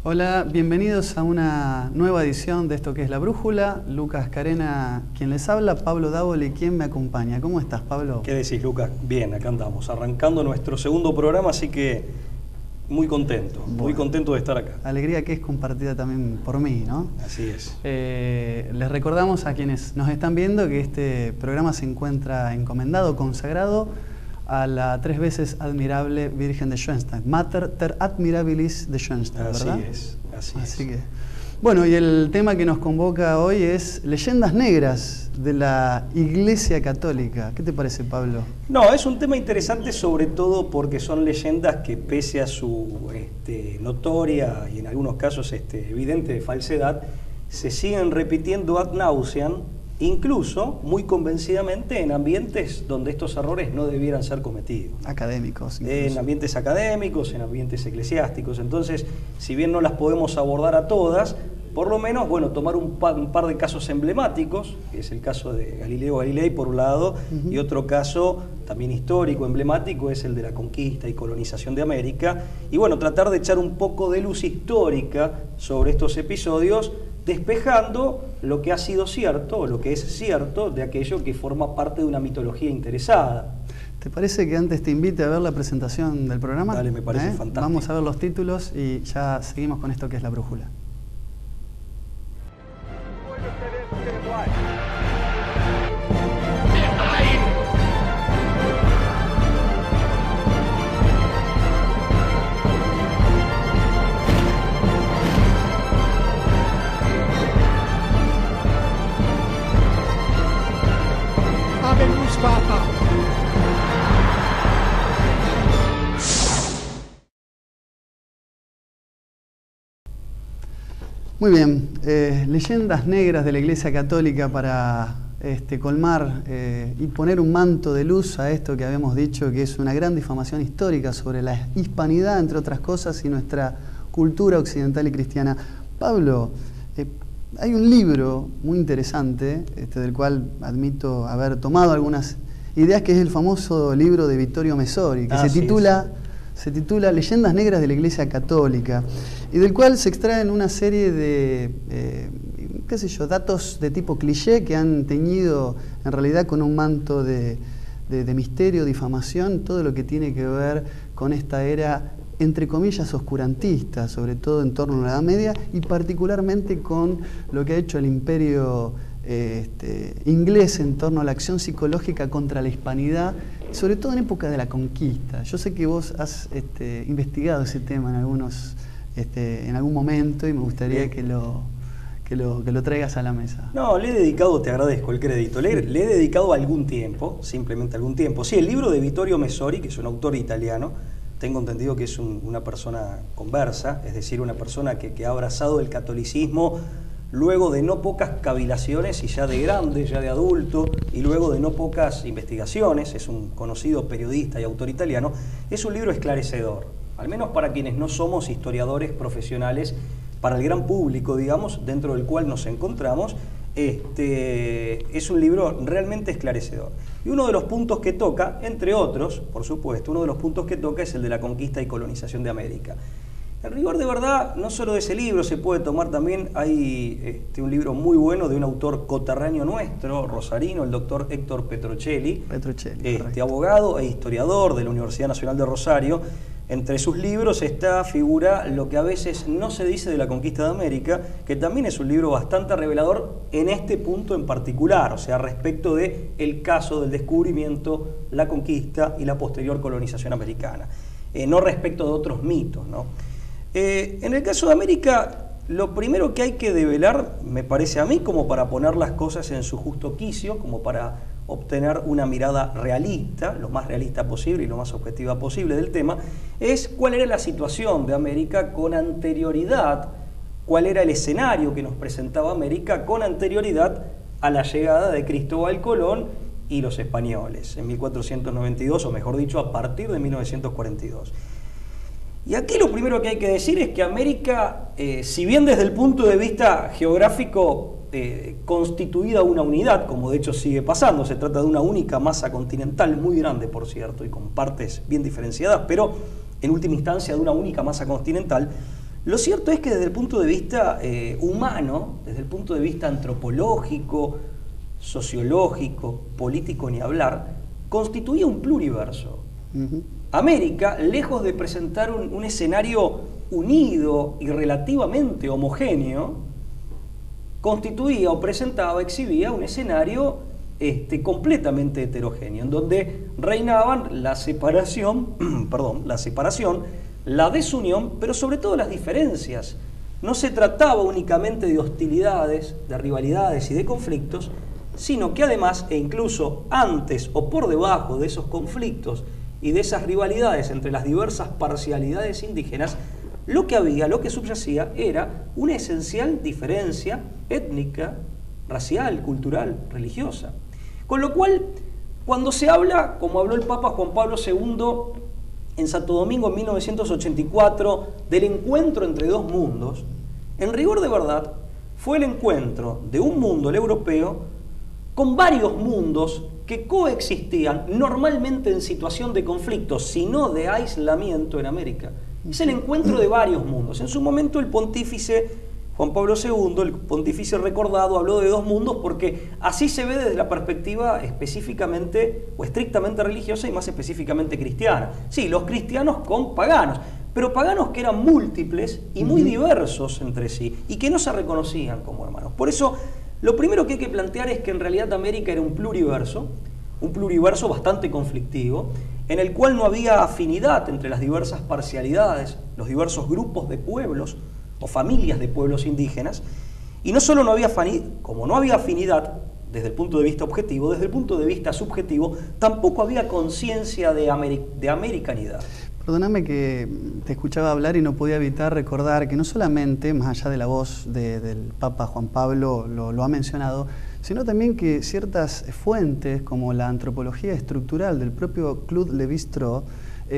Hola, bienvenidos a una nueva edición de esto que es La Brújula. Lucas Carena quien les habla, Pablo Dávoli quien me acompaña. ¿Cómo estás, Pablo? ¿Qué decís, Lucas? Bien, acá andamos, arrancando nuestro segundo programa, así que muy contento, muy contento de estar acá. Alegría que es compartida también por mí, ¿no? Así es. Les recordamos a quienes nos están viendo que este programa se encuentra encomendado, consagrado a la 3 veces admirable Virgen de Schoenstatt, Mater ter Admirabilis de Schoenstatt, ¿verdad? Así es. Que, bueno, y el tema que nos convoca hoy es leyendas negras de la Iglesia Católica. ¿Qué te parece, Pablo? No, es un tema interesante sobre todo porque son leyendas que pese a su notoria y en algunos casos evidente falsedad, se siguen repitiendo ad nauseam, incluso muy convencidamente en ambientes donde estos errores no debieran ser cometidos. Académicos. Incluso. En ambientes académicos, en ambientes eclesiásticos. Entonces, si bien no las podemos abordar a todas, por lo menos, bueno, tomar un par de casos emblemáticos, que es el caso de Galileo Galilei por un lado, y otro caso también histórico, emblemático, es el de la conquista y colonización de América, y bueno, tratar de echar un poco de luz histórica sobre estos episodios, despejando lo que ha sido cierto, o lo que es cierto, de aquello que forma parte de una mitología interesada. ¿Te parece que antes te invite a ver la presentación del programa? Dale, me parece fantástico. Vamos a ver los títulos y ya seguimos con esto que es La Brújula. Muy bien, leyendas negras de la Iglesia Católica para colmar y poner un manto de luz a esto que habíamos dicho que es una gran difamación histórica sobre la hispanidad, entre otras cosas, y nuestra cultura occidental y cristiana. Pablo, hay un libro muy interesante, del cual admito haber tomado algunas ideas, que es el famoso libro de Vittorio Messori, que se titula Leyendas Negras de la Iglesia Católica, y del cual se extraen una serie de, qué sé yo, datos de tipo cliché que han teñido en realidad con un manto de misterio, difamación, todo lo que tiene que ver con esta era, entre comillas, oscurantista, sobre todo en torno a la Edad Media, y particularmente con lo que ha hecho el imperio inglés en torno a la acción psicológica contra la hispanidad, sobre todo en época de la conquista. Yo sé que vos has investigado ese tema en algún momento y me gustaría que lo traigas a la mesa. No, le he dedicado, te agradezco el crédito, le he dedicado algún tiempo, simplemente algún tiempo. Sí, el libro de Vittorio Messori, que es un autor italiano, tengo entendido que es una persona conversa, es decir, una persona que ha abrazado el catolicismo luego de no pocas cavilaciones y ya de grande, ya de adulto, y luego de no pocas investigaciones. Es un conocido periodista y autor italiano. Es un libro esclarecedor, al menos para quienes no somos historiadores profesionales, para el gran público, digamos, dentro del cual nos encontramos. Es un libro realmente esclarecedor. Y uno de los puntos que toca, entre otros, por supuesto, uno de los puntos que toca es el de la conquista y colonización de América. En rigor de verdad, no solo de ese libro se puede tomar también, hay un libro muy bueno de un autor coterráneo nuestro, rosarino, el doctor Héctor Petrocelli, abogado e historiador de la Universidad Nacional de Rosario. Entre sus libros figura Lo que a veces no se dice de la conquista de América, que también es un libro bastante revelador en este punto en particular, o sea, respecto de el caso del descubrimiento, la conquista y la posterior colonización americana, no respecto de otros mitos, ¿no? En el caso de América, lo primero que hay que develar, me parece a mí, como para poner las cosas en su justo quicio, como para obtener una mirada realista, lo más realista posible y lo más objetiva posible del tema, es cuál era la situación de América con anterioridad, cuál era el escenario que nos presentaba América con anterioridad a la llegada de Cristóbal Colón y los españoles en 1492, o mejor dicho, a partir de 1942. Y aquí lo primero que hay que decir es que América, si bien desde el punto de vista geográfico constituida una unidad, como de hecho sigue pasando, se trata de una única masa continental muy grande, por cierto, y con partes bien diferenciadas, pero en última instancia de una única masa continental, Lo cierto es que desde el punto de vista humano, desde el punto de vista antropológico, sociológico, político ni hablar, constituía un pluriverso. América, lejos de presentar un escenario unido y relativamente homogéneo, constituía o presentaba, exhibía un escenario completamente heterogéneo, en donde reinaban la separación, la desunión, pero sobre todo las diferencias. No se trataba únicamente de hostilidades, de rivalidades y de conflictos, sino que además, e incluso antes o por debajo de esos conflictos y de esas rivalidades entre las diversas parcialidades indígenas, lo que subyacía era una esencial diferencia étnica, racial, cultural, religiosa. Con lo cual, cuando se habla, como habló el Papa Juan Pablo II en Santo Domingo en 1984, del encuentro entre dos mundos, en rigor de verdad, fue el encuentro de un mundo, el europeo, con varios mundos que coexistían normalmente en situación de conflicto, sino de aislamiento en América. Es el encuentro de varios mundos. En su momento el pontífice Juan Pablo II, el pontífice recordado, habló de dos mundos porque así se ve desde la perspectiva específicamente o estrictamente religiosa y más específicamente cristiana. Sí, los cristianos con paganos, pero paganos que eran múltiples y muy diversos entre sí y que no se reconocían como hermanos. Por eso, lo primero que hay que plantear es que en realidad América era un pluriverso bastante conflictivo, en el cual no había afinidad entre las diversas parcialidades, los diversos grupos de pueblos o familias de pueblos indígenas, y no solo no había afinidad desde el punto de vista objetivo, desde el punto de vista subjetivo, tampoco había conciencia de americanidad. Perdóname que te escuchaba hablar y no podía evitar recordar que no solamente, más allá de la voz del Papa Juan Pablo lo ha mencionado, sino también que ciertas fuentes, como la antropología estructural del propio Claude Lévi-Strauss,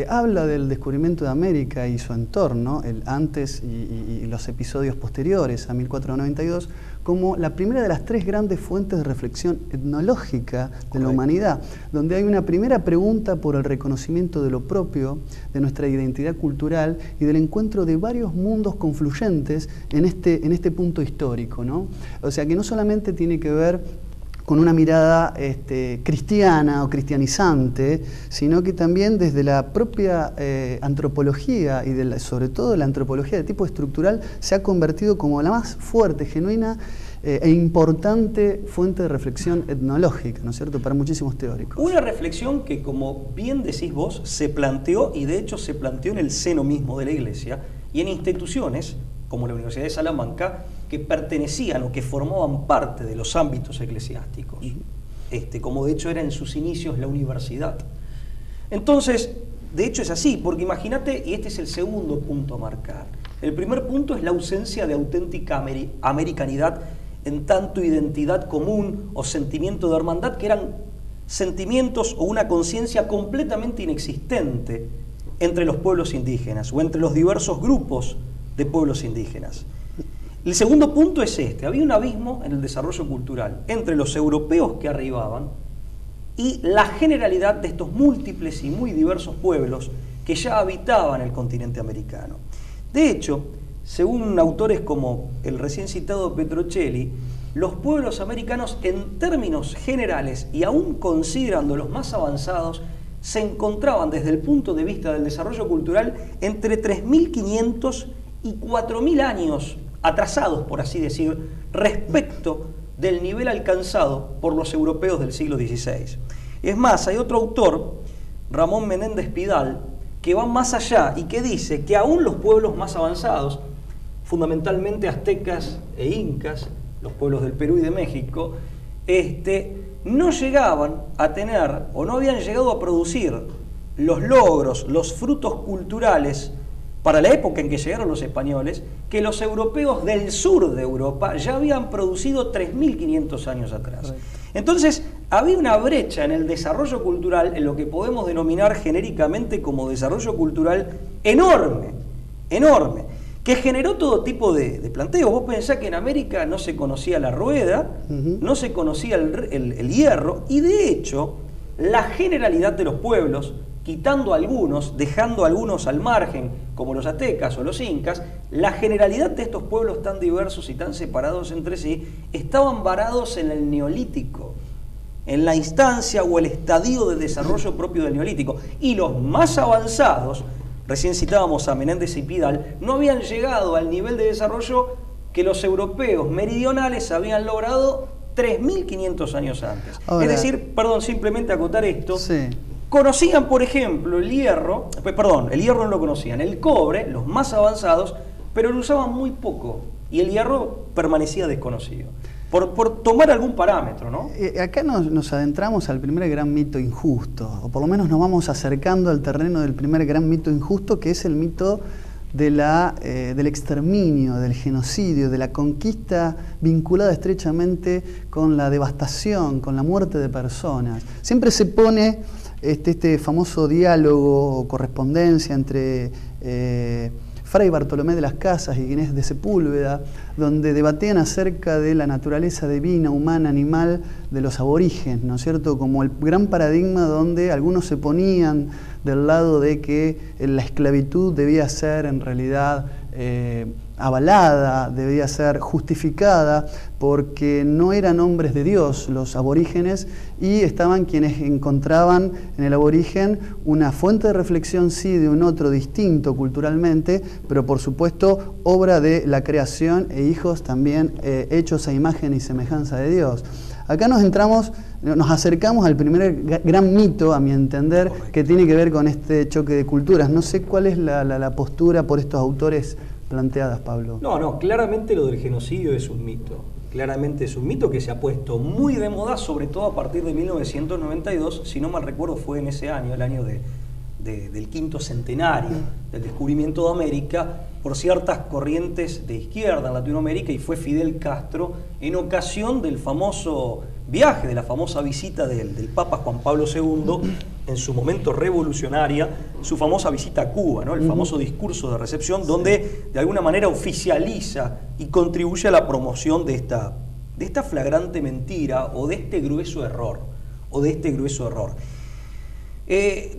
habla del descubrimiento de América y su entorno, el antes y los episodios posteriores a 1492, como la primera de las tres grandes fuentes de reflexión etnológica de la humanidad, donde hay una primera pregunta por el reconocimiento de lo propio, de nuestra identidad cultural y del encuentro de varios mundos confluyentes en este punto histórico, ¿no? O sea, que no solamente tiene que ver con una mirada cristiana o cristianizante, sino que también desde la propia antropología y sobre todo la antropología de tipo estructural se ha convertido como la más fuerte, genuina e importante fuente de reflexión etnológica, ¿no es cierto?, para muchísimos teóricos. Una reflexión que, como bien decís vos, se planteó y de hecho se planteó en el seno mismo de la Iglesia y en instituciones como la Universidad de Salamanca, que pertenecían o que formaban parte de los ámbitos eclesiásticos, como de hecho era en sus inicios la universidad. Entonces, de hecho es así, porque imagínate, y este es el segundo punto a marcar, el primer punto es la ausencia de auténtica americanidad en tanto identidad común o sentimiento de hermandad, que eran sentimientos o una conciencia completamente inexistente entre los pueblos indígenas o entre los diversos grupos de pueblos indígenas. El segundo punto es había un abismo en el desarrollo cultural entre los europeos que arribaban y la generalidad de estos múltiples y muy diversos pueblos que ya habitaban el continente americano. De hecho, según autores como el recién citado Petrocelli, los pueblos americanos en términos generales y aún considerando los más avanzados, se encontraban desde el punto de vista del desarrollo cultural entre 3.500 y 4.000 años atrasados, por así decir, respecto del nivel alcanzado por los europeos del siglo XVI. Es más, hay otro autor, Ramón Menéndez Pidal, que va más allá y que dice que aún los pueblos más avanzados, fundamentalmente aztecas e incas, los pueblos del Perú y de México, no llegaban a tener o no habían llegado a producir los logros, los frutos culturales para la época en que llegaron los españoles, que los europeos del sur de Europa ya habían producido 3.500 años atrás. Entonces, había una brecha en el desarrollo cultural, en lo que podemos denominar genéricamente como desarrollo cultural enorme, enorme, que generó todo tipo de planteos. Vos pensás que en América no se conocía la rueda, no se conocía el hierro, y de hecho, la generalidad de los pueblos quitando a algunos, dejando a algunos al margen, como los aztecas o los incas, la generalidad de estos pueblos tan diversos y tan separados entre sí estaban varados en el Neolítico, en la instancia o el estadio de desarrollo propio del Neolítico. Y los más avanzados, recién citábamos a Menéndez y Pidal, no habían llegado al nivel de desarrollo que los europeos meridionales habían logrado 3.500 años antes. Ahora, es decir, perdón, simplemente acotar esto, sí. Conocían, por ejemplo, el hierro no lo conocían, el cobre, los más avanzados, pero lo usaban muy poco y el hierro permanecía desconocido. Por tomar algún parámetro, ¿no? Acá nos adentramos al primer gran mito injusto, o por lo menos nos vamos acercando al terreno del primer gran mito injusto, que es el mito del exterminio, del genocidio, de la conquista vinculada estrechamente con la devastación, con la muerte de personas. Siempre se pone este famoso diálogo o correspondencia entre Fray Bartolomé de las Casas y Ginés de Sepúlveda, donde debatían acerca de la naturaleza divina, humana, animal de los aborígenes, ¿no es cierto? Como el gran paradigma donde algunos se ponían del lado de que la esclavitud debía ser en realidad avalada, debía ser justificada, porque no eran hombres de Dios los aborígenes, y estaban quienes encontraban en el aborigen una fuente de reflexión, sí, de un otro distinto culturalmente, pero por supuesto obra de la creación e hijos también hechos a imagen y semejanza de Dios. Acá nos acercamos al primer gran mito, a mi entender, que tiene que ver con este choque de culturas. No sé cuál es la postura por estos autores planteadas, Pablo. No, claramente lo del genocidio es un mito. Claramente es un mito que se ha puesto muy de moda, sobre todo a partir de 1992, si no mal recuerdo fue en ese año, el año del quinto centenario del descubrimiento de América, por ciertas corrientes de izquierda en Latinoamérica, y fue Fidel Castro en ocasión del famoso viaje, de la famosa visita del Papa Juan Pablo II, en su momento revolucionaria, su famosa visita a Cuba, ¿no? El famoso discurso de recepción, donde de alguna manera oficializa y contribuye a la promoción de esta flagrante mentira o de este grueso error.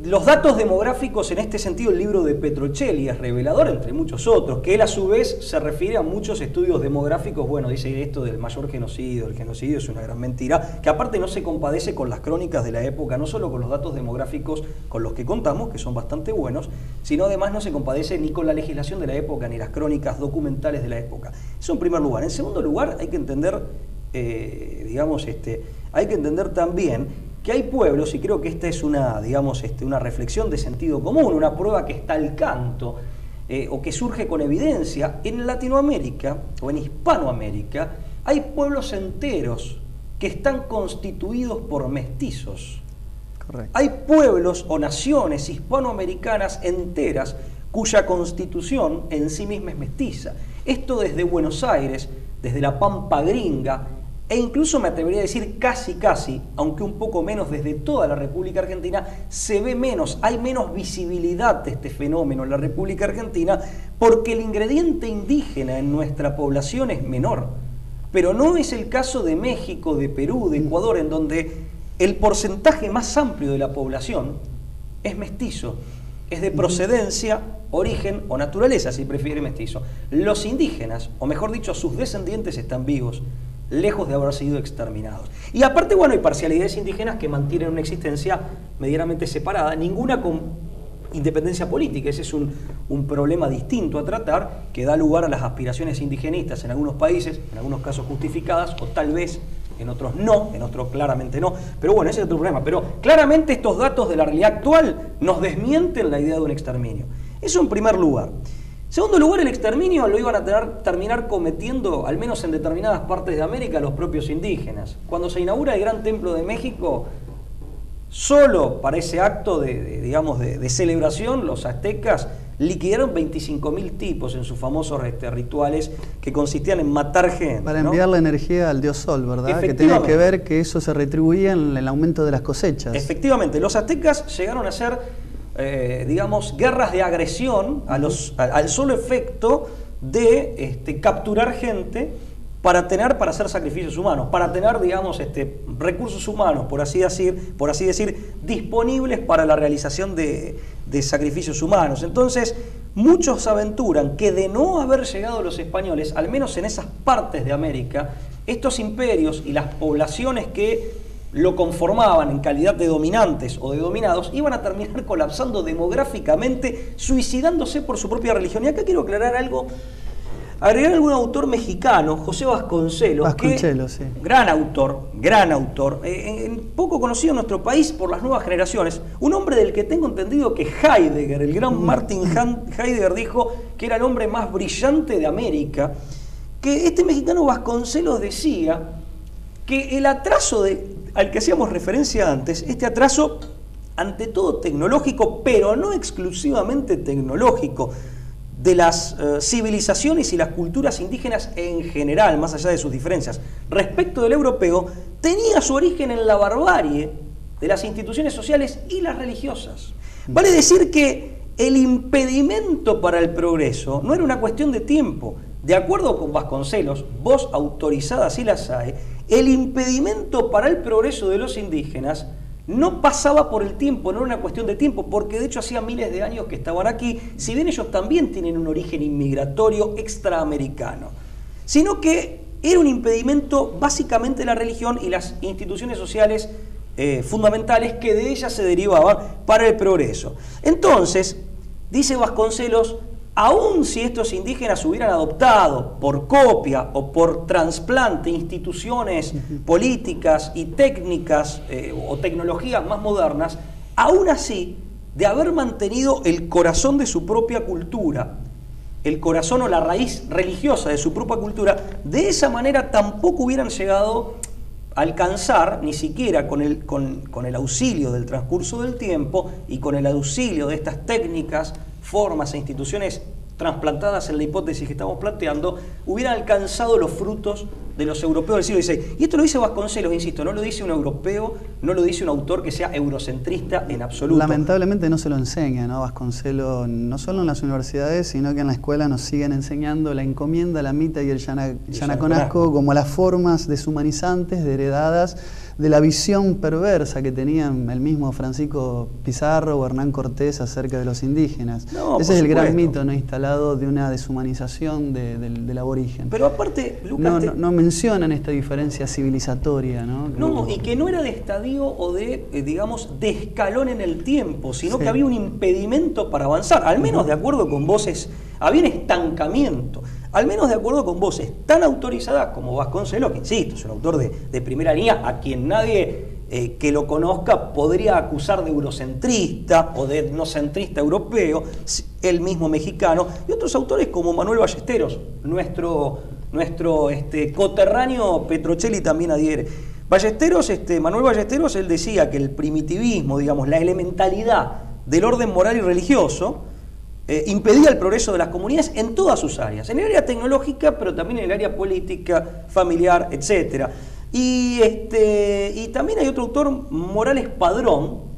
Los datos demográficos, en este sentido, el libro de Petrocelli es revelador, entre muchos otros, que él a su vez se refiere a muchos estudios demográficos. Bueno, dice esto del mayor genocidio, el genocidio es una gran mentira, que aparte no se compadece con las crónicas de la época, no solo con los datos demográficos con los que contamos, que son bastante buenos, sino además no se compadece ni con la legislación de la época, ni las crónicas documentales de la época. Eso en primer lugar. En segundo lugar, hay que entender, hay que entender también que hay pueblos, y creo que esta es una reflexión de sentido común, una prueba que está al canto, o que surge con evidencia. En Latinoamérica, o en Hispanoamérica, hay pueblos enteros que están constituidos por mestizos. Correcto. Hay pueblos o naciones hispanoamericanas enteras cuya constitución en sí misma es mestiza. Esto desde Buenos Aires, desde la Pampa Gringa, e incluso me atrevería a decir casi, aunque un poco menos, desde toda la República Argentina, se ve menos, hay menos visibilidad de este fenómeno en la República Argentina, porque el ingrediente indígena en nuestra población es menor. Pero no es el caso de México, de Perú, de Ecuador, en donde el porcentaje más amplio de la población es mestizo, es de procedencia, origen o naturaleza, si prefiere mestizo. Los indígenas, o mejor dicho, sus descendientes están vivos, lejos de haber sido exterminados. Y aparte, bueno, hay parcialidades indígenas que mantienen una existencia medianamente separada, ninguna con independencia política. Ese es un problema distinto a tratar, que da lugar a las aspiraciones indigenistas en algunos países, en algunos casos justificadas, o tal vez en otros no, en otros claramente no. Pero bueno, ese es otro problema. Pero claramente estos datos de la realidad actual nos desmienten la idea de un exterminio. Eso en primer lugar. En segundo lugar, el exterminio lo iban a terminar cometiendo, al menos en determinadas partes de América, los propios indígenas. Cuando se inaugura el Gran Templo de México, solo para ese acto de celebración, los aztecas liquidaron 25.000 tipos en sus famosos rituales que consistían en matar gente. Para enviar la energía al dios Sol, ¿verdad? Que tenía que ver que eso se retribuía en el aumento de las cosechas. Efectivamente, los aztecas llegaron a ser guerras de agresión al solo efecto de capturar gente para hacer sacrificios humanos, para tener, digamos, recursos humanos, por así decir, disponibles para la realización de sacrificios humanos. Entonces, muchos aventuran que de no haber llegado los españoles, al menos en esas partes de América, estos imperios y las poblaciones que lo conformaban en calidad de dominantes o de dominados, iban a terminar colapsando demográficamente, suicidándose por su propia religión. Y acá quiero aclarar algo, agregar algún autor mexicano, José Vasconcelos, sí. Gran autor, poco conocido en nuestro país por las nuevas generaciones, un hombre del que tengo entendido que Heidegger, el gran Martin Heidegger, dijo que era el hombre más brillante de América, que este mexicano Vasconcelos decía que el atraso al que hacíamos referencia antes, este atraso ante todo tecnológico, pero no exclusivamente tecnológico, de las civilizaciones y las culturas indígenas en general, más allá de sus diferencias, respecto del europeo, tenía su origen en la barbarie de las instituciones sociales y las religiosas. Vale decir que el impedimento para el progreso no era una cuestión de tiempo. De acuerdo con Vasconcelos, voz autorizada si las hay, el impedimento para el progreso de los indígenas no pasaba por el tiempo, no era una cuestión de tiempo, porque de hecho hacía miles de años que estaban aquí, si bien ellos también tienen un origen inmigratorio extraamericano, sino que era un impedimento básicamente la religión y las instituciones sociales fundamentales que de ellas se derivaban para el progreso. Entonces, dice Vasconcelos, aun si estos indígenas hubieran adoptado por copia o por trasplante instituciones políticas y técnicas o tecnologías más modernas, aún así, de haber mantenido el corazón de su propia cultura, el corazón o la raíz religiosa de su propia cultura, de esa manera tampoco hubieran llegado a alcanzar, ni siquiera con el auxilio del transcurso del tiempo y con el auxilio de estas técnicas, formas e instituciones trasplantadas en la hipótesis que estamos planteando, hubieran alcanzado los frutos de los europeos del siglo XVI. Y esto lo dice Vasconcelos, insisto, no lo dice un europeo, no lo dice un autor que sea eurocentrista en absoluto. Lamentablemente no se lo enseña, ¿no? Vasconcelos, no solo en las universidades, sino que en la escuela nos siguen enseñando la encomienda, la mita y el yanaconazco como las formas deshumanizantes, heredadas de la visión perversa que tenían el mismo Francisco Pizarro o Hernán Cortés acerca de los indígenas. No, ese es el gran mito, ¿no?, instalado de una deshumanización del aborigen. Pero aparte, Lucas, no mencionan esta diferencia civilizatoria, ¿no? No, y que no era de estadio o de, digamos, de escalón en el tiempo, sino que había un impedimento para avanzar. Al menos de acuerdo con voces, había un estancamiento. Al menos de acuerdo con voces tan autorizadas como Vasconcelos, que insisto, es un autor de primera línea, a quien nadie que lo conozca podría acusar de eurocentrista o de etnocentrista europeo, el mismo mexicano, y otros autores como Manuel Ballesteros, nuestro coterráneo Petrocelli también adhiere. Manuel Ballesteros, él decía que el primitivismo, digamos, la elementalidad del orden moral y religioso, impedía el progreso de las comunidades en todas sus áreas, en el área tecnológica, pero también en el área política, familiar, etc. Y también hay otro autor, Morales Padrón,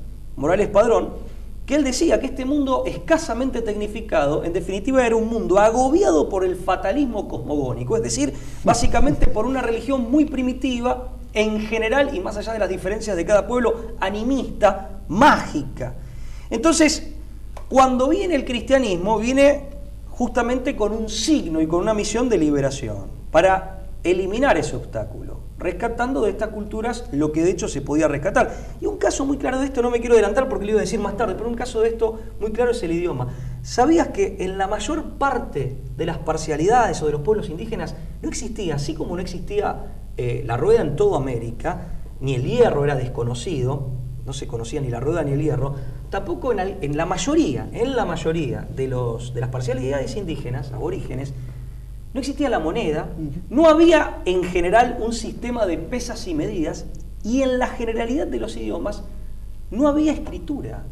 que él decía que este mundo escasamente tecnificado, en definitiva, era un mundo agobiado por el fatalismo cosmogónico, es decir, básicamente por una religión muy primitiva, en general, y más allá de las diferencias de cada pueblo, animista, mágica. Entonces, cuando viene el cristianismo, viene justamente con un signo y con una misión de liberación, para eliminar ese obstáculo, rescatando de estas culturas lo que de hecho se podía rescatar. Y un caso muy claro de esto, no me quiero adelantar porque lo iba a decir más tarde, pero un caso de esto muy claro es el idioma. ¿Sabías que en la mayor parte de las parcialidades o de los pueblos indígenas no existía, así como no existía la rueda en toda América, ni el hierro era desconocido, no se conocía ni la rueda ni el hierro, tampoco en la mayoría de las parcialidades indígenas, aborígenes, no existía la moneda, no había en general un sistema de pesas y medidas, y en la generalidad de los idiomas no había escritura.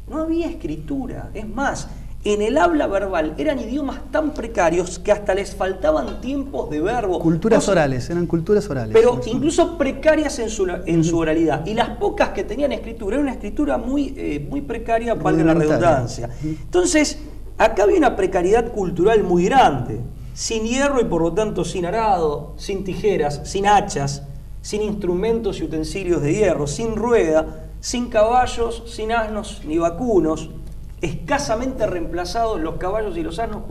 No había escritura. Es más, en el habla verbal eran idiomas tan precarios que hasta les faltaban tiempos de verbo. Culturas orales, eran culturas orales. Pero incluso precarias en su oralidad. Y las pocas que tenían escritura, era una escritura muy precaria, valga la redundancia. Entonces, acá había una precariedad cultural muy grande. sin hierro y por lo tanto sin arado, sin tijeras, sin hachas, sin instrumentos y utensilios de hierro, sin rueda, sin caballos, sin asnos ni vacunos, escasamente reemplazados los caballos y los asnos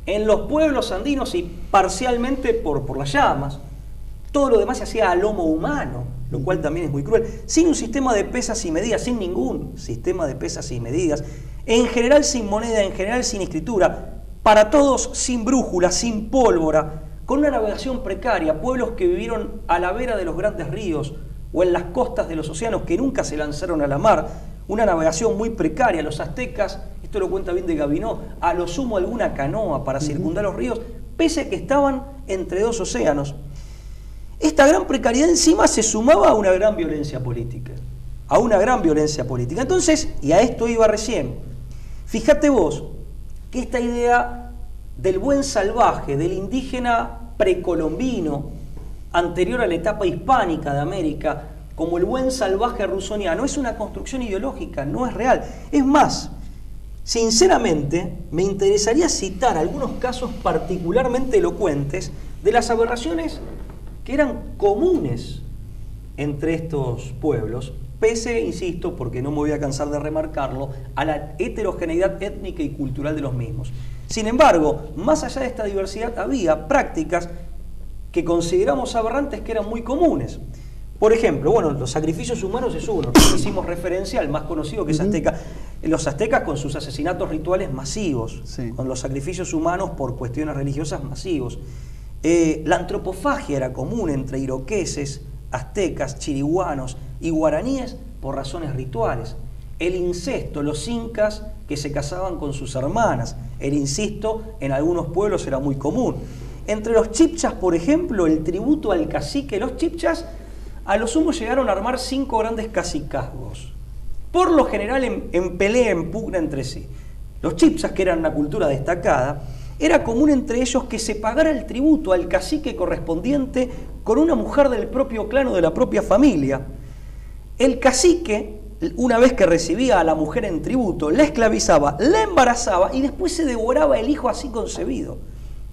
en los pueblos andinos y parcialmente por las llamas. Todo lo demás se hacía a lomo humano, lo cual también es muy cruel, sin un sistema de pesas y medidas, sin ningún sistema de pesas y medidas, en general sin moneda, en general sin escritura, para todos sin brújula, sin pólvora, con una navegación precaria, pueblos que vivieron a la vera de los grandes ríos o en las costas de los océanos que nunca se lanzaron a la mar, una navegación muy precaria. Los aztecas, esto lo cuenta bien de Gabineau, a lo sumo alguna canoa para circundar los ríos, pese a que estaban entre dos océanos. Esta gran precariedad encima se sumaba a una gran violencia política. A una gran violencia política. Entonces, y a esto iba recién, fíjate vos que esta idea del buen salvaje, del indígena precolombino, anterior a la etapa hispánica de América, como el buen salvaje rusoniano, es una construcción ideológica, no es real. Es más, sinceramente, me interesaría citar algunos casos particularmente elocuentes de las aberraciones que eran comunes entre estos pueblos, pese, insisto, porque no me voy a cansar de remarcarlo, a la heterogeneidad étnica y cultural de los mismos. Sin embargo, más allá de esta diversidad, había prácticas que consideramos aberrantes que eran muy comunes. Por ejemplo, bueno, los sacrificios humanos es uno, hicimos referencia al más conocido que es azteca. Los aztecas con sus asesinatos rituales masivos, sí, con los sacrificios humanos por cuestiones religiosas masivos. La antropofagia era común entre iroqueses, aztecas, chiriguanos y guaraníes por razones rituales. El incesto, los incas que se casaban con sus hermanas. El incesto en algunos pueblos era muy común. Entre los chibchas, por ejemplo, el tributo al cacique. Los chibchas a lo sumo llegaron a armar 5 grandes cacicazgos, por lo general en pelea, en pugna entre sí. Los chibchas, que eran una cultura destacada, era común entre ellos que se pagara el tributo al cacique correspondiente con una mujer del propio clan o de la propia familia. El cacique, una vez que recibía a la mujer en tributo, la esclavizaba, la embarazaba y después se devoraba el hijo así concebido.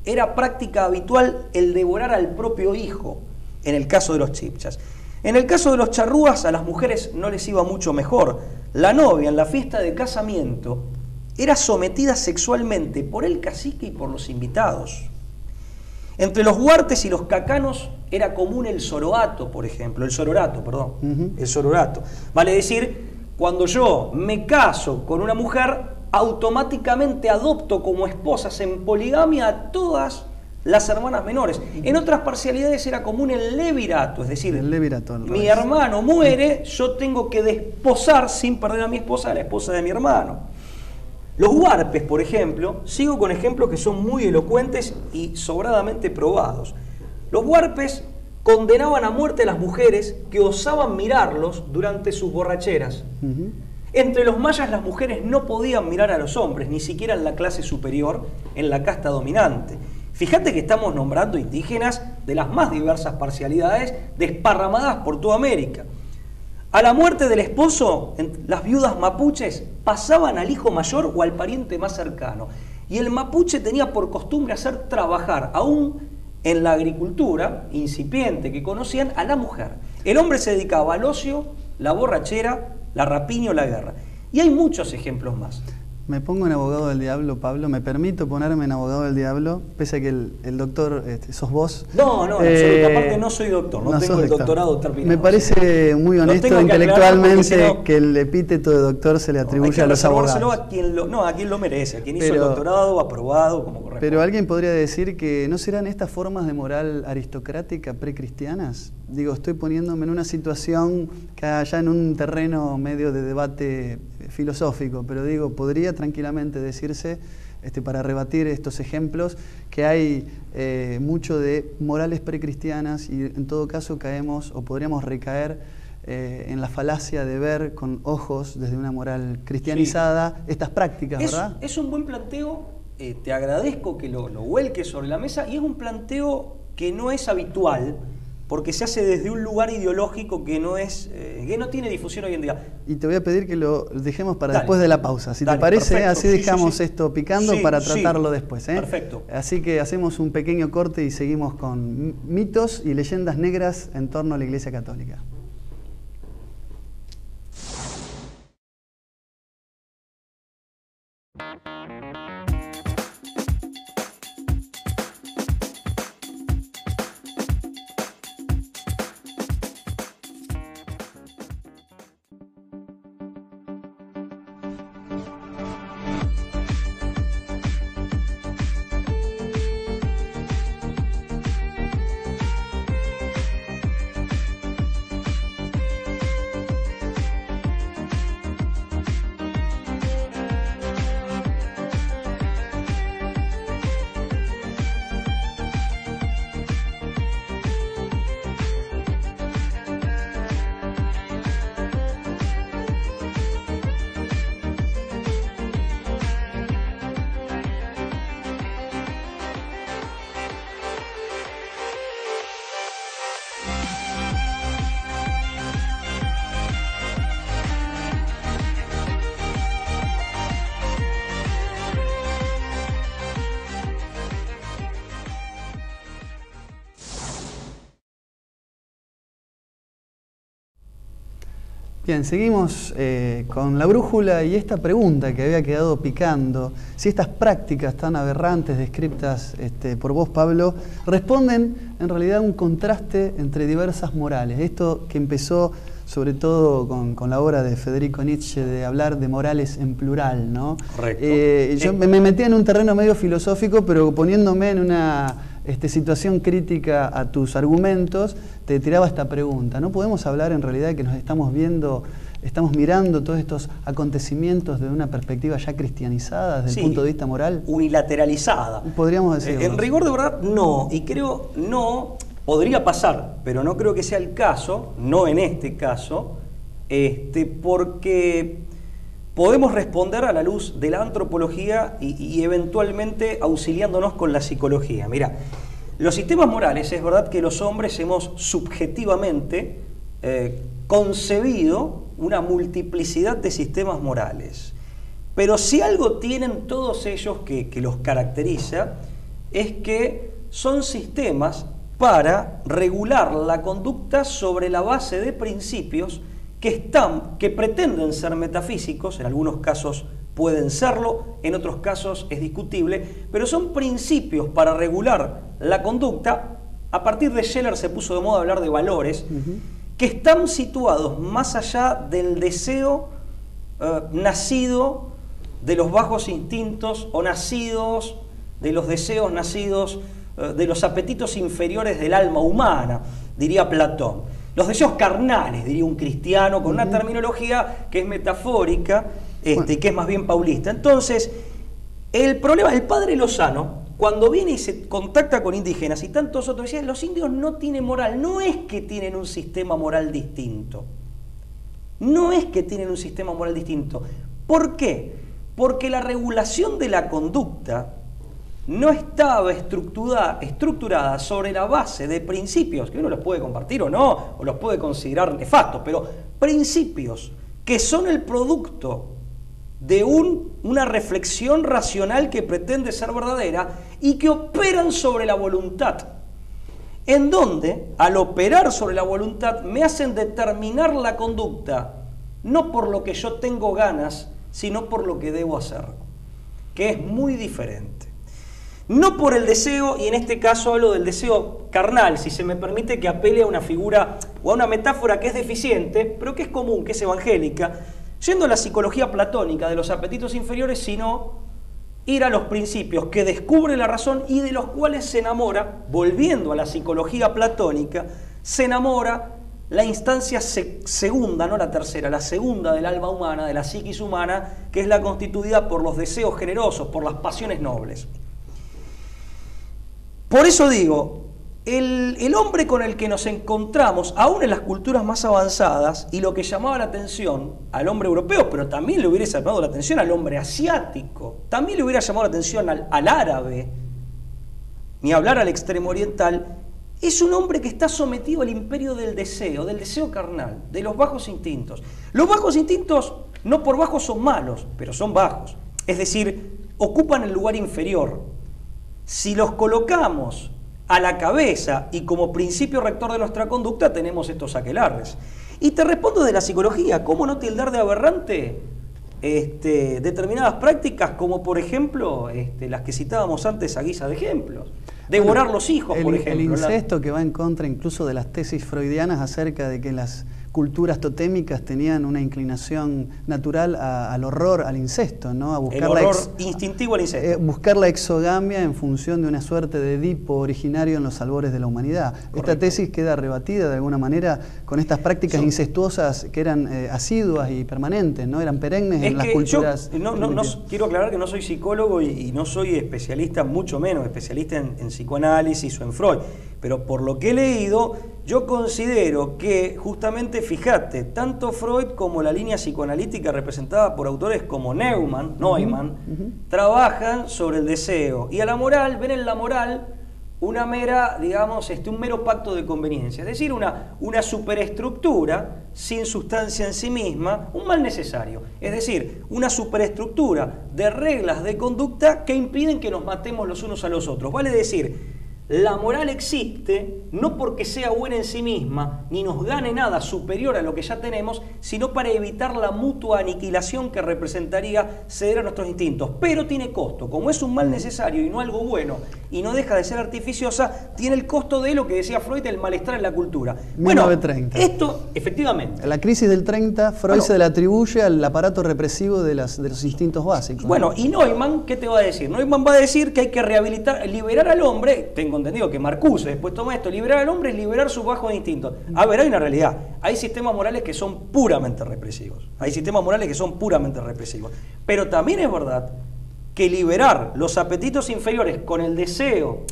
Era práctica habitual el devorar al propio hijo, en el caso de los chibchas. En el caso de los charrúas, a las mujeres no les iba mucho mejor. La novia, en la fiesta de casamiento, era sometida sexualmente por el cacique y por los invitados. Entre los huartes y los cacanos era común el sororato, por ejemplo, el sororato. Vale decir, cuando yo me caso con una mujer, automáticamente adopto como esposas en poligamia a todas las hermanas menores. En otras parcialidades era común el levirato, es decir, el levirato, mi hermano muere, yo tengo que desposar sin perder a mi esposa, a la esposa de mi hermano. Los huarpes, por ejemplo, sigo con ejemplos que son muy elocuentes y sobradamente probados. Los huarpes condenaban a muerte a las mujeres que osaban mirarlos durante sus borracheras. Entre los mayas las mujeres no podían mirar a los hombres, ni siquiera en la clase superior, en la casta dominante. Fíjate que estamos nombrando indígenas de las más diversas parcialidades desparramadas por toda América. A la muerte del esposo, las viudas mapuches pasaban al hijo mayor o al pariente más cercano. Y el mapuche tenía por costumbre hacer trabajar, aún en la agricultura incipiente que conocían, a la mujer. El hombre se dedicaba al ocio, la borrachera, la rapiña o la guerra. Y hay muchos ejemplos más. Me pongo en abogado del diablo, Pablo. Me permito ponerme en abogado del diablo, pese a que el doctor sos vos. No, absolutamente. Aparte no soy doctor, no tengo el doctorado terminado. Me parece muy honesto intelectualmente que el epíteto de doctor se le atribuye a los abogados. A quien lo merece, a quien hizo el doctorado, aprobado, como corresponde. Pero alguien podría decir que ¿no serán estas formas de moral aristocrática precristianas? Digo, estoy poniéndome en una situación que allá en un terreno medio de debate filosófico, pero digo, podría tranquilamente decirse, para rebatir estos ejemplos, que hay mucho de morales precristianas y en todo caso caemos o podríamos recaer en la falacia de ver con ojos desde una moral cristianizada estas prácticas, ¿verdad? Es un buen planteo, te agradezco que lo vuelques sobre la mesa y es un planteo que no es habitual porque se hace desde un lugar ideológico que no tiene difusión hoy en día. Y te voy a pedir que lo dejemos para Dale. después de la pausa, si Dale, te parece, perfecto. así dejamos esto picando para tratarlo después. Perfecto. Así que hacemos un pequeño corte y seguimos con mitos y leyendas negras en torno a la Iglesia Católica. Bien, seguimos con la brújula y esta pregunta que había quedado picando, si estas prácticas tan aberrantes descritas por vos, Pablo, responden en realidad a un contraste entre diversas morales. Esto que empezó sobre todo con la obra de Federico Nietzsche de hablar de morales en plural, ¿no? Correcto. Yo me metí en un terreno medio filosófico, pero poniéndome en una situación crítica a tus argumentos, te tiraba esta pregunta. ¿No podemos hablar en realidad de que nos estamos mirando todos estos acontecimientos desde una perspectiva ya cristianizada, desde el punto de vista moral? Unilateralizada. Podríamos decirlo. En rigor de verdad, no. Y creo, no, podría pasar, pero no creo que sea el caso, no en este caso, porque podemos responder a la luz de la antropología y eventualmente auxiliándonos con la psicología. Mira, los sistemas morales, es verdad que los hombres hemos subjetivamente concebido una multiplicidad de sistemas morales. Pero si algo tienen todos ellos que los caracteriza, es que son sistemas para regular la conducta sobre la base de principios que pretenden ser metafísicos, en algunos casos pueden serlo, en otros casos es discutible, pero son principios para regular la conducta. A partir de Scheller se puso de moda hablar de valores, que están situados más allá del deseo nacido de los bajos instintos o nacidos de los deseos nacidos de los apetitos inferiores del alma humana, diría Platón. Los deseos carnales, diría un cristiano, con una terminología que es metafórica, que es más bien paulista. Entonces, el problema, el padre Lozano, cuando viene y se contacta con indígenas y tantos otros, decían, los indios no tienen moral, no es que tienen un sistema moral distinto. No es que tienen un sistema moral distinto. ¿Por qué? Porque la regulación de la conducta no estaba estructurada sobre la base de principios, que uno los puede compartir o no, o los puede considerar nefastos, pero principios que son el producto de una reflexión racional que pretende ser verdadera y que operan sobre la voluntad, en donde, al operar sobre la voluntad, me hacen determinar la conducta, no por lo que yo tengo ganas, sino por lo que debo hacer, que es muy diferente. No por el deseo, y en este caso hablo del deseo carnal, si se me permite que apele a una figura o a una metáfora que es deficiente, pero que es común, que es evangélica, yendo a la psicología platónica de los apetitos inferiores, sino ir a los principios que descubre la razón y de los cuales se enamora, volviendo a la psicología platónica, se enamora la instancia segunda, no la tercera, la segunda del alma humana, de la psiquis humana, que es la constituida por los deseos generosos, por las pasiones nobles. Por eso digo, el hombre con el que nos encontramos, aún en las culturas más avanzadas, y lo que llamaba la atención al hombre europeo, pero también le hubiera llamado la atención al hombre asiático, también le hubiera llamado la atención al árabe, ni hablar al extremo oriental, es un hombre que está sometido al imperio del deseo carnal, de los bajos instintos. Los bajos instintos, no por bajos son malos, pero son bajos. Es decir, ocupan el lugar inferior. Si los colocamos a la cabeza y como principio rector de nuestra conducta, tenemos estos aquelarres. Y te respondo de la psicología, ¿cómo no tildar de aberrante determinadas prácticas como por ejemplo las que citábamos antes a guisa de ejemplos? Devorar los hijos, por ejemplo. El incesto que va en contra incluso de las tesis freudianas acerca de que las culturas totémicas tenían una inclinación natural al horror, al incesto, ¿no? A buscar el horror instintivo al incesto. Buscar la exogamia en función de una suerte de Edipo originario en los albores de la humanidad. Correcto. Esta tesis queda rebatida de alguna manera con estas prácticas incestuosas que eran asiduas y permanentes, ¿no? Eran perennes en las culturas. No, quiero aclarar que no soy psicólogo y no soy especialista, mucho menos especialista en psicoanálisis o en Freud, pero por lo que he leído, yo considero que justamente, fíjate, tanto Freud como la línea psicoanalítica representada por autores como Neumann, trabajan sobre el deseo. Y a la moral, ven en la moral una mera, digamos, un mero pacto de conveniencia. Es decir, una superestructura sin sustancia en sí misma, un mal necesario. Es decir, una superestructura de reglas de conducta que impiden que nos matemos los unos a los otros. Vale decir, la moral existe no porque sea buena en sí misma, ni nos gane nada superior a lo que ya tenemos, sino para evitar la mutua aniquilación que representaría ceder a nuestros instintos. Pero tiene costo, como es un mal necesario y no algo bueno, y no deja de ser artificiosa, tiene el costo de lo que decía Freud, el malestar en la cultura. 1930. Bueno, esto, efectivamente. La crisis del 30, Freud se le atribuye al aparato represivo de los instintos básicos. Bueno, ¿y Neumann qué te va a decir? Neumann va a decir que hay que rehabilitar, liberar al hombre. Tengo entendido que Marcuse después toma esto, liberar al hombre es liberar sus bajos instintos. A ver, hay una realidad, hay sistemas morales que son puramente represivos, pero también es verdad que liberar los apetitos inferiores con el deseo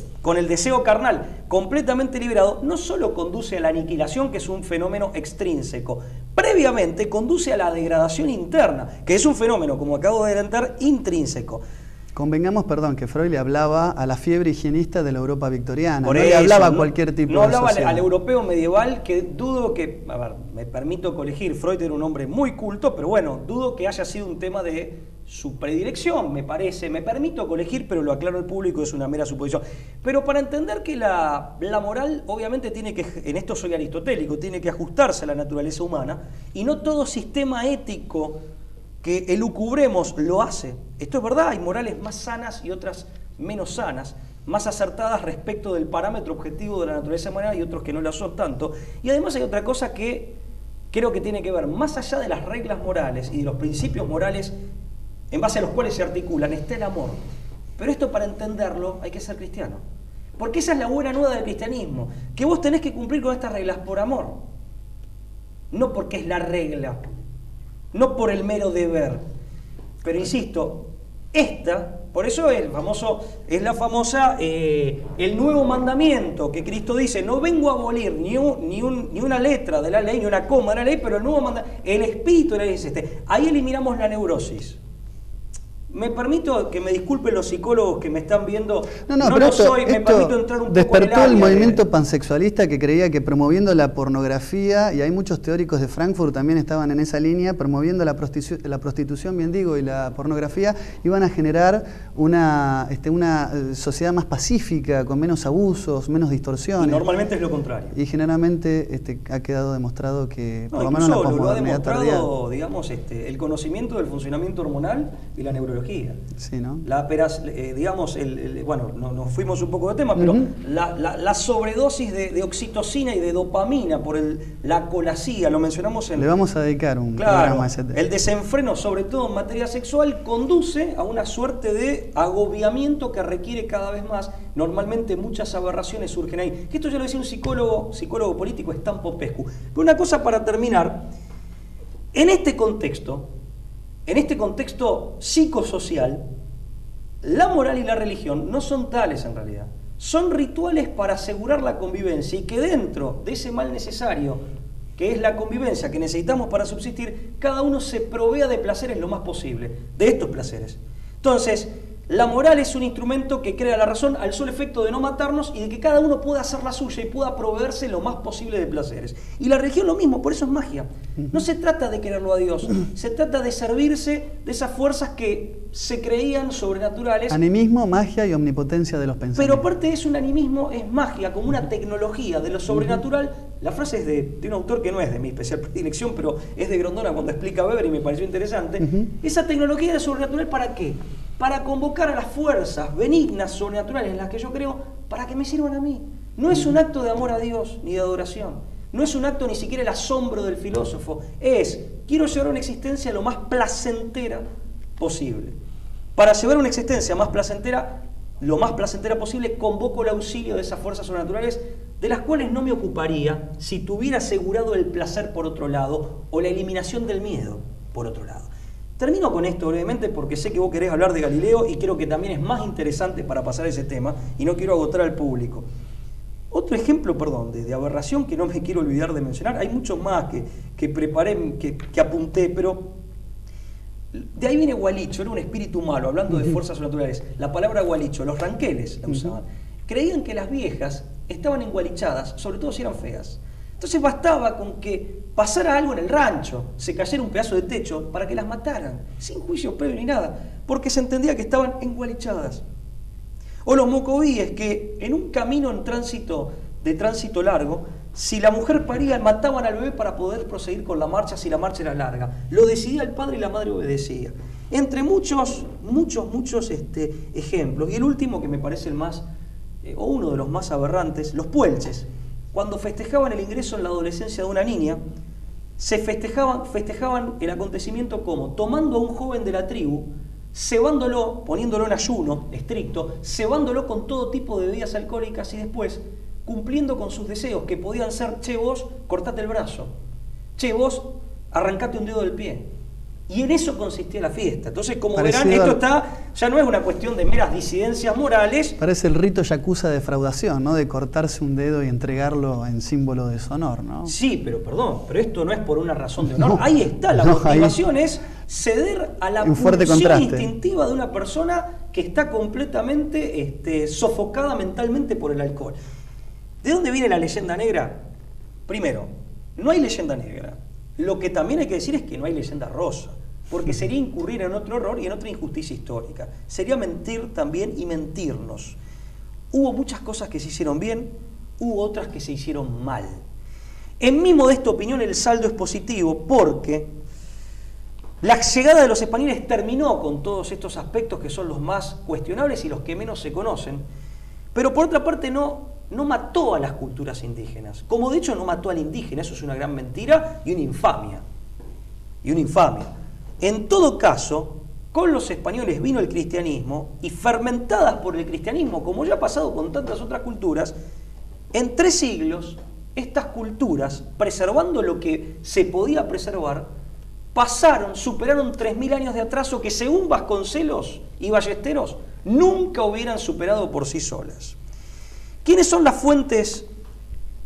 carnal completamente liberado, no solo conduce a la aniquilación, que es un fenómeno extrínseco, previamente conduce a la degradación interna, que es un fenómeno, como acabo de adelantar, intrínseco. Convengamos, perdón, que Freud le hablaba a la fiebre higienista de la Europa victoriana, no le hablaba a cualquier tipo de sociedad. No hablaba al europeo medieval, que dudo que, a ver, me permito colegir, Freud era un hombre muy culto, pero bueno, dudo que haya sido un tema de su predilección, me parece, me permito colegir, pero lo aclaro al público, es una mera suposición. Pero para entender que la moral, obviamente tiene que, en esto soy aristotélico, tiene que ajustarse a la naturaleza humana, y no todo sistema ético que elucubremos lo hace. Esto es verdad, hay morales más sanas y otras menos sanas, más acertadas respecto del parámetro objetivo de la naturaleza humana y otros que no lo son tanto. Y además hay otra cosa que creo que tiene que ver, más allá de las reglas morales y de los principios morales en base a los cuales se articulan, está el amor. Pero esto, para entenderlo, hay que ser cristiano. Porque esa es la buena nueva del cristianismo, que vos tenés que cumplir con estas reglas por amor, no porque es la regla, no por el mero deber. Pero insisto, por eso el nuevo mandamiento que Cristo dice, no vengo a abolir ni una letra de la ley, ni una coma de la ley, pero el nuevo mandamiento, el espíritu de la ley es este. Ahí eliminamos la neurosis. Me permito que me disculpen los psicólogos que me están viendo. Me permito entrar un poco despertó el movimiento pansexualista que creía que promoviendo la pornografía, y hay muchos teóricos de Frankfurt también estaban en esa línea, promoviendo la prostitución, bien digo, y la pornografía, iban a generar una sociedad más pacífica, con menos abusos, menos distorsiones. Y normalmente es lo contrario. Y generalmente ha quedado demostrado que, por lo menos la posmodernidad tardía, digamos, el conocimiento del funcionamiento hormonal y la neurología. Sí, ¿no? Bueno, nos fuimos un poco de tema, pero la sobredosis de oxitocina y de dopamina por la colasía, lo mencionamos en... Le vamos a dedicar un programa a ese tema. El desenfreno, sobre todo en materia sexual, conduce a una suerte de agobiamiento que requiere cada vez más. Normalmente muchas aberraciones surgen ahí. Esto ya lo decía un psicólogo político, Stan Popescu. Pero una cosa para terminar, en este contexto psicosocial, la moral y la religión no son tales en realidad. Son rituales para asegurar la convivencia, y que dentro de ese mal necesario, que es la convivencia que necesitamos para subsistir, cada uno se provea de placeres lo más posible, de estos placeres. Entonces, la moral es un instrumento que crea la razón al solo efecto de no matarnos y de que cada uno pueda hacer la suya y pueda proveerse lo más posible de placeres. Y la religión lo mismo, por eso es magia. No se trata de quererlo a Dios, se trata de servirse de esas fuerzas que se creían sobrenaturales. Animismo, magia y omnipotencia de los pensamientos. Pero aparte es un animismo, es magia, como una tecnología de lo sobrenatural. La frase es de un autor que no es de mi especial predilección, pero es de Grondona cuando explica Weber y me pareció interesante. Esa tecnología de lo sobrenatural, ¿para qué? Para convocar a las fuerzas benignas, sobrenaturales en las que yo creo, para que me sirvan a mí. No es un acto de amor a Dios ni de adoración. No es un acto ni siquiera el asombro del filósofo. Quiero llevar una existencia lo más placentera posible. Para llevar una existencia más placentera, lo más placentera posible, convoco el auxilio de esas fuerzas sobrenaturales de las cuales no me ocuparía si tuviera asegurado el placer por otro lado o la eliminación del miedo por otro lado. Termino con esto brevemente porque sé que vos querés hablar de Galileo y creo que también es más interesante para pasar ese tema y no quiero agotar al público. Otro ejemplo, de aberración que no me quiero olvidar de mencionar, hay muchos más que preparé, que apunté, pero de ahí viene Gualicho, era un espíritu malo, hablando de fuerzas sobrenaturales. La palabra Gualicho, los ranqueles la usaban. Creían que las viejas estaban engualichadas, sobre todo si eran feas. Entonces bastaba con que pasara algo en el rancho, se cayera un pedazo de techo para que las mataran, sin juicio previo ni nada, porque se entendía que estaban engualichadas. O los mocovíes, que en un camino de tránsito largo, si la mujer paría, mataban al bebé para poder proseguir con la marcha si la marcha era larga. Lo decidía el padre y la madre obedecía. Entre muchos ejemplos. Y el último, que me parece el más, o uno de los más aberrantes, los puelches. Cuando festejaban el ingreso en la adolescencia de una niña, festejaban el acontecimiento como tomando a un joven de la tribu, cebándolo, poniéndolo en ayuno estricto, cebándolo con todo tipo de bebidas alcohólicas y después cumpliendo con sus deseos, que podían ser: che, vos, cortate el brazo; che, vos, arrancate un dedo del pie. Y en eso consistía la fiesta. Entonces, como verán, esto ya no es una cuestión de meras disidencias morales. Parece el rito yakuza de defraudación, ¿no? De cortarse un dedo y entregarlo en símbolo de deshonor, ¿no? Sí, pero esto no es por una razón de honor. No, ahí está, la motivación es ceder a la pulsión instintiva de una persona que está completamente sofocada mentalmente por el alcohol. ¿De dónde viene la leyenda negra? Primero, no hay leyenda negra. Lo que también hay que decir es que no hay leyenda rosa, porque sería incurrir en otro error y en otra injusticia histórica. Sería mentir también y mentirnos. Hubo muchas cosas que se hicieron bien, hubo otras que se hicieron mal. En mi modesta opinión, el saldo es positivo porque la llegada de los españoles terminó con todos estos aspectos que son los más cuestionables y los que menos se conocen, pero por otra parte no mató a las culturas indígenas, como de hecho no mató al indígena. Eso es una gran mentira y una infamia. En todo caso, con los españoles vino el cristianismo y, fermentadas por el cristianismo, como ya ha pasado con tantas otras culturas, en 3 siglos, estas culturas, preservando lo que se podía preservar, superaron 3000 años de atraso que, según Vasconcelos y Ballesteros, nunca hubieran superado por sí solas. ¿Quiénes son las fuentes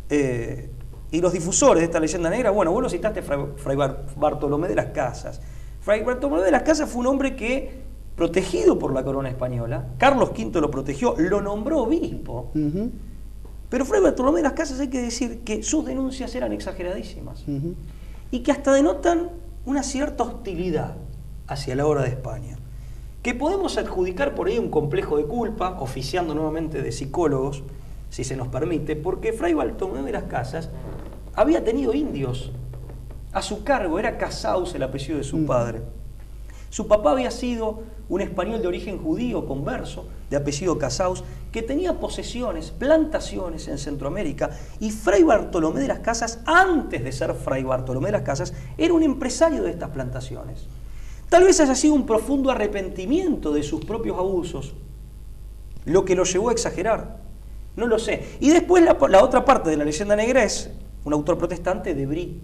y los difusores de esta leyenda negra? Bueno, vos lo citaste, Fray Bartolomé de las Casas. Fray Bartolomé de las Casas fue un hombre que, protegido por la corona española, Carlos V lo protegió, lo nombró obispo. Pero Fray Bartolomé de las Casas, hay que decir que sus denuncias eran exageradísimas y que hasta denotan una cierta hostilidad hacia la obra de España, que podemos adjudicar por ahí un complejo de culpa, oficiando nuevamente de psicólogos, si se nos permite, porque Fray Bartolomé de las Casas había tenido indios a su cargo, era Casaus el apellido de su padre. Su papá había sido un español de origen judío converso, de apellido Casaus, que tenía posesiones, plantaciones en Centroamérica, y Fray Bartolomé de las Casas, antes de ser Fray Bartolomé de las Casas, era un empresario de estas plantaciones. Tal vez haya sido un profundo arrepentimiento de sus propios abusos lo que lo llevó a exagerar. No lo sé. Y después la otra parte de la leyenda negra es un autor protestante, de Brie.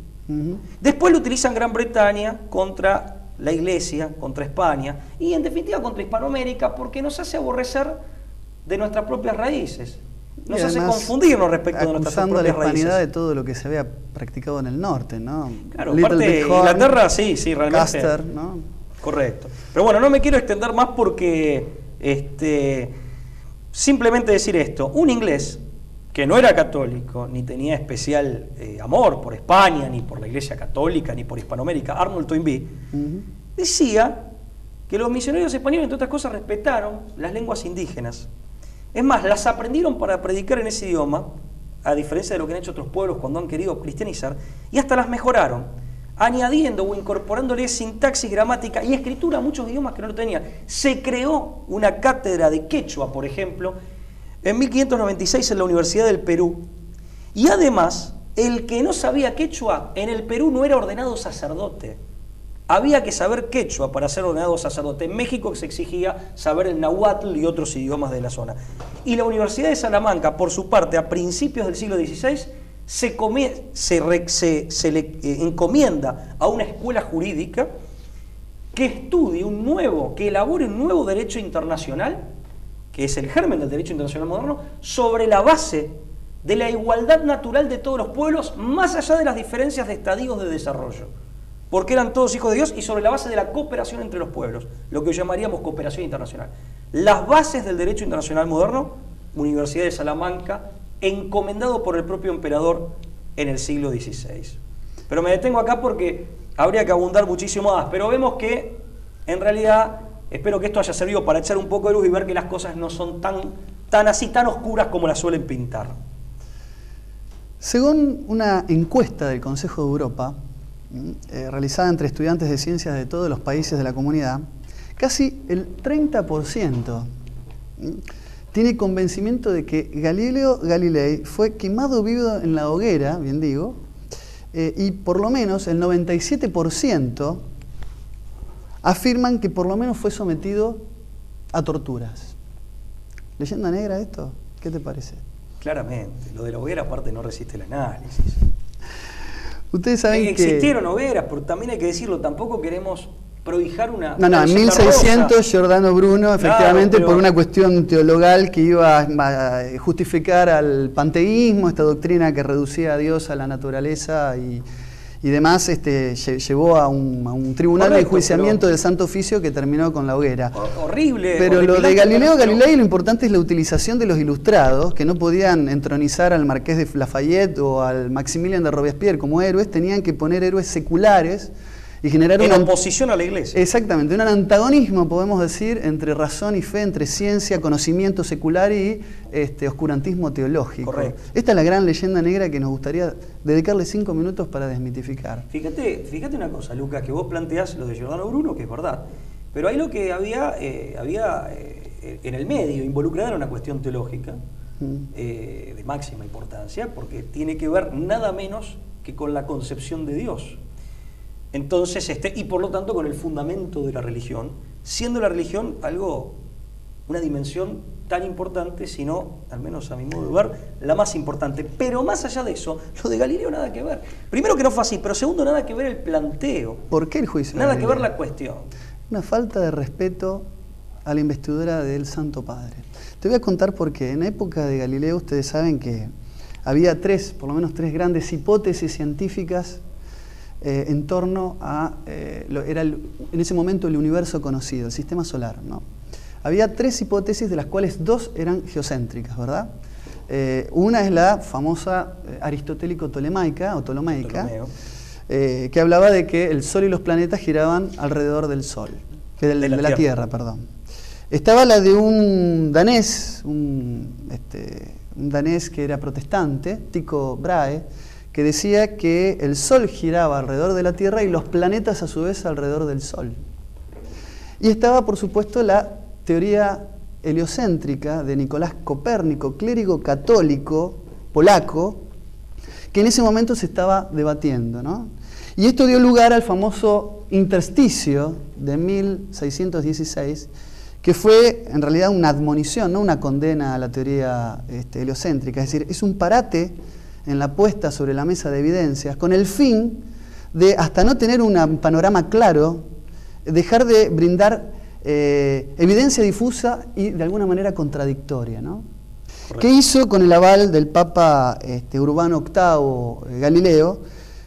Después lo utilizan Gran Bretaña contra la Iglesia, contra España y en definitiva contra Hispanoamérica, porque nos hace aborrecer de nuestras propias raíces. Nos hace confundirnos respecto de nuestras propias raíces. Acusando la hispanidad de todo lo que se había practicado en el norte, ¿no? Claro, aparte de Inglaterra, sí, realmente. Custer, ¿no? Correcto. Pero bueno, no me quiero extender más porque Simplemente decir esto, un inglés que no era católico, ni tenía especial amor por España, ni por la Iglesia Católica, ni por Hispanoamérica, Arnold Toynbee, decía que los misioneros españoles, entre otras cosas, respetaron las lenguas indígenas. Es más, las aprendieron para predicar en ese idioma, a diferencia de lo que han hecho otros pueblos cuando han querido cristianizar, y hasta las mejoraron, añadiendo o incorporándole sintaxis, gramática y escritura a muchos idiomas que no lo tenían. Se creó una cátedra de quechua, por ejemplo, en 1596 en la Universidad del Perú, y además, el que no sabía quechua en el Perú no era ordenado sacerdote. Había que saber quechua para ser ordenado sacerdote. En México se exigía saber el náhuatl y otros idiomas de la zona. Y la Universidad de Salamanca, por su parte, a principios del siglo XVI, se le encomienda a una escuela jurídica que estudie que elabore un nuevo derecho internacional, que es el germen del derecho internacional moderno, sobre la base de la igualdad natural de todos los pueblos, más allá de las diferencias de estadios de desarrollo, porque eran todos hijos de Dios, y sobre la base de la cooperación entre los pueblos, lo que llamaríamos cooperación internacional. Las bases del derecho internacional moderno, Universidad de Salamanca, encomendado por el propio emperador en el siglo XVI. Pero me detengo acá porque habría que abundar muchísimo más, pero vemos que, en realidad, espero que esto haya servido para echar un poco de luz y ver que las cosas no son tan oscuras como las suelen pintar. Según una encuesta del Consejo de Europa, realizada entre estudiantes de ciencias de todos los países de la comunidad, casi el 30% tiene convencimiento de que Galileo Galilei fue quemado vivo en la hoguera, bien digo, y por lo menos el 97% afirman que por lo menos fue sometido a torturas. ¿Leyenda negra esto? ¿Qué te parece? Claramente, lo de la hoguera aparte no resiste el análisis. Ustedes saben que existieron hogueras, pero también hay que decirlo, tampoco queremos prohijar una... No, en 1600 Giordano Bruno, efectivamente, claro, por una cuestión teologal que iba a justificar al panteísmo, esta doctrina que reducía a Dios a la naturaleza y demás, llevó a un tribunal de enjuiciamiento del Santo Oficio que terminó con la hoguera. Horrible. Pero lo de Galileo Galilei, lo importante es la utilización de los ilustrados, que no podían entronizar al Marqués de Lafayette o al Maximilien de Robespierre como héroes, tenían que poner héroes seculares y generar en oposición a la Iglesia. Exactamente, un antagonismo, podemos decir, entre razón y fe, entre ciencia, conocimiento secular y oscurantismo teológico. Correcto. Esta es la gran leyenda negra que nos gustaría dedicarle 5 minutos para desmitificar. Fíjate una cosa, Lucas, que vos planteás lo de Giordano Bruno, que es verdad, pero ahí lo que había en el medio, involucrada en una cuestión teológica de máxima importancia, porque tiene que ver nada menos que con la concepción de Dios. Entonces, y por lo tanto con el fundamento de la religión, siendo la religión una dimensión tan importante, sino, al menos a mi modo de ver, la más importante. Pero más allá de eso, lo de Galileo nada que ver. Primero que no fue así, pero segundo, nada que ver el planteo. ¿Por qué el juicio? Nada que ver la cuestión. Una falta de respeto a la investidura del Santo Padre. Te voy a contar por qué. En la época de Galileo, ustedes saben que había por lo menos tres grandes hipótesis científicas en torno a, en ese momento, el universo conocido, el sistema solar, ¿no? Había 3 hipótesis, de las cuales 2 eran geocéntricas, ¿verdad? Una es la famosa aristotélico-ptolemaica, o ptolomeica, que hablaba de que el Sol y los planetas giraban alrededor del Sol, de la Tierra, perdón. Estaba la de un danés, un danés que era protestante, Tycho Brahe, que decía que el Sol giraba alrededor de la Tierra y los planetas a su vez alrededor del Sol. Y estaba, por supuesto, la teoría heliocéntrica de Nicolás Copérnico, clérigo católico polaco, que en ese momento se estaba debatiendo, ¿no? Y esto dio lugar al famoso intersticio de 1616, que fue en realidad una admonición, no una condena a la teoría heliocéntrica, es decir, es un parate en la puesta sobre la mesa de evidencias, con el fin de, hasta no tener un panorama claro, dejar de brindar evidencia difusa y de alguna manera contradictoria, ¿no? ¿Qué hizo con el aval del Papa Urbano VIII Galileo?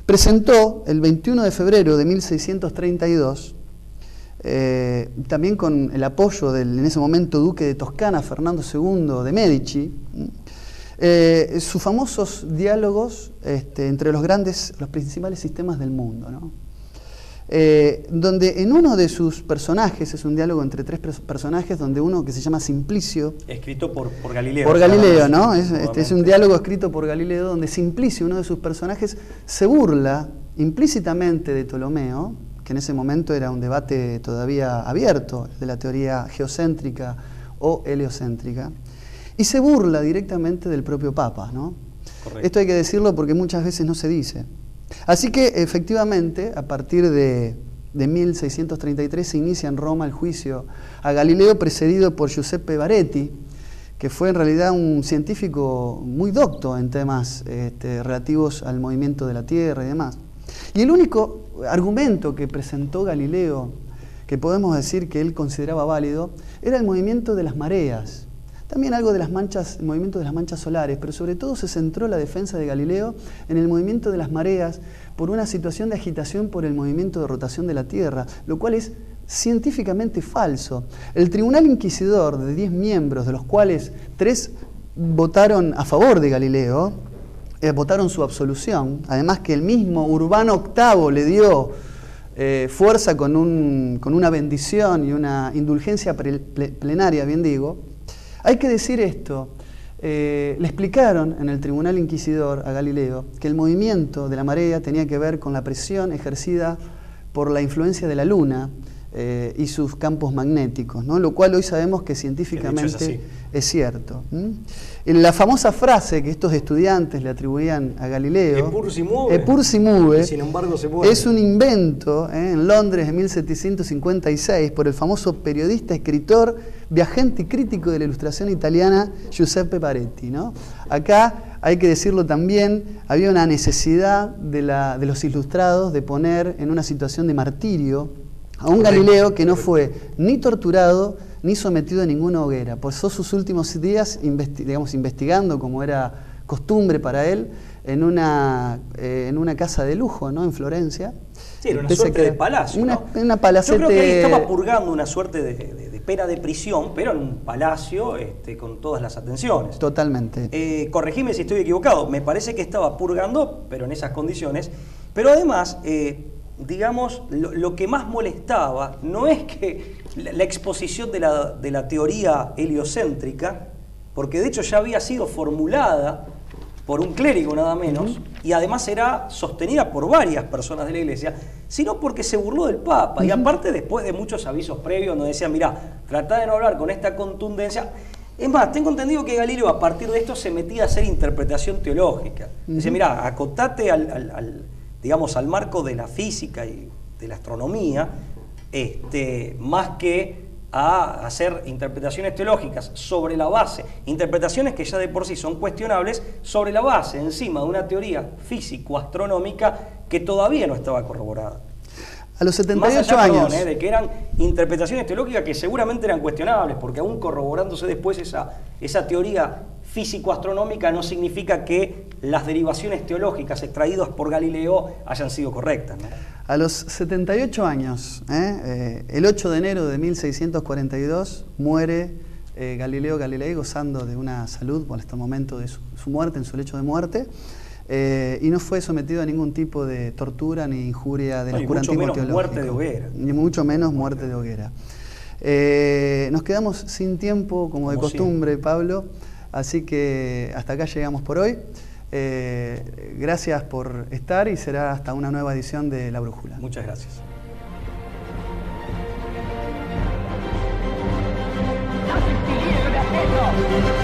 Presentó el 21 de febrero de 1632 también con el apoyo del en ese momento duque de Toscana, Fernando II de Medici, sus famosos diálogos entre los principales sistemas del mundo, ¿no? Donde en uno de sus personajes, es un diálogo entre tres personajes, donde uno que se llama Simplicio... Escrito por Galileo. Por Galileo, ¿no? Es un diálogo escrito por Galileo, donde Simplicio, uno de sus personajes, se burla implícitamente de Ptolomeo, que en ese momento era un debate todavía abierto, de la teoría geocéntrica o heliocéntrica, y se burla directamente del propio Papa, ¿no? Correcto. Esto hay que decirlo porque muchas veces no se dice. Así que, efectivamente, a partir de 1633 se inicia en Roma el juicio a Galileo, precedido por Giuseppe Baretti, que fue en realidad un científico muy docto en temas relativos al movimiento de la Tierra y demás. Y el único argumento que presentó Galileo, que podemos decir que él consideraba válido, era el movimiento de las mareas. También algo de las manchas, el movimiento de las manchas solares, pero sobre todo se centró la defensa de Galileo en el movimiento de las mareas por una situación de agitación por el movimiento de rotación de la Tierra, lo cual es científicamente falso. El Tribunal Inquisidor, de 10 miembros, de los cuales 3 votaron a favor de Galileo, votaron su absolución, además que el mismo Urbano VIII le dio fuerza con una bendición y una indulgencia plenaria, bien digo. Hay que decir esto, le explicaron en el Tribunal Inquisidor a Galileo que el movimiento de la marea tenía que ver con la presión ejercida por la influencia de la Luna y sus campos magnéticos, ¿no? Lo cual hoy sabemos que científicamente es cierto. La famosa frase que estos estudiantes le atribuían a Galileo, Eppur si muove, sin embargo se mueve, es un invento en Londres de 1756 por el famoso periodista, escritor, viajante y crítico de la ilustración italiana Giuseppe Baretti, ¿no? Acá hay que decirlo también, había una necesidad de los ilustrados de poner en una situación de martirio a un Galileo que no fue ni torturado ni sometido a ninguna hoguera. Pasó sus últimos días investigando, como era costumbre para él, en una casa de lujo, ¿no? En Florencia. Sí, era una suerte de palacio, ¿no? Una palacete... Yo creo que él estaba purgando una suerte de pena de prisión, pero en un palacio con todas las atenciones. Totalmente. Corregime si estoy equivocado, me parece que estaba purgando, pero en esas condiciones. Pero además... digamos, lo que más molestaba no es que la exposición de la teoría heliocéntrica, porque de hecho ya había sido formulada por un clérigo nada menos, y además era sostenida por varias personas de la Iglesia, sino porque se burló del Papa, y aparte después de muchos avisos previos nos decían, mirá, tratá de no hablar con esta contundencia. Es más, tengo entendido que Galileo a partir de esto se metía a hacer interpretación teológica. Dice, mirá, acotate al marco de la física y de la astronomía, más que a hacer interpretaciones teológicas sobre la base, interpretaciones que ya de por sí son cuestionables, sobre la base encima de una teoría físico-astronómica que todavía no estaba corroborada. A los 78 Más allá, años. Perdón, de que eran interpretaciones teológicas que seguramente eran cuestionables, porque aún corroborándose después esa teoría físico-astronómica no significa que las derivaciones teológicas extraídas por Galileo hayan sido correctas, ¿no? A los 78 años, el 8 de enero de 1642, muere Galileo Galilei gozando de una salud por hasta el momento de su muerte, en su lecho de muerte, y no fue sometido a ningún tipo de tortura ni injuria del oscurantismo teológico. Muerte de hoguera. Ni mucho menos muerte de hoguera. Nos quedamos sin tiempo, como de costumbre, siempre. Pablo, así que hasta acá llegamos por hoy. Gracias por estar y será hasta una nueva edición de La Brújula. Muchas gracias. ¡No te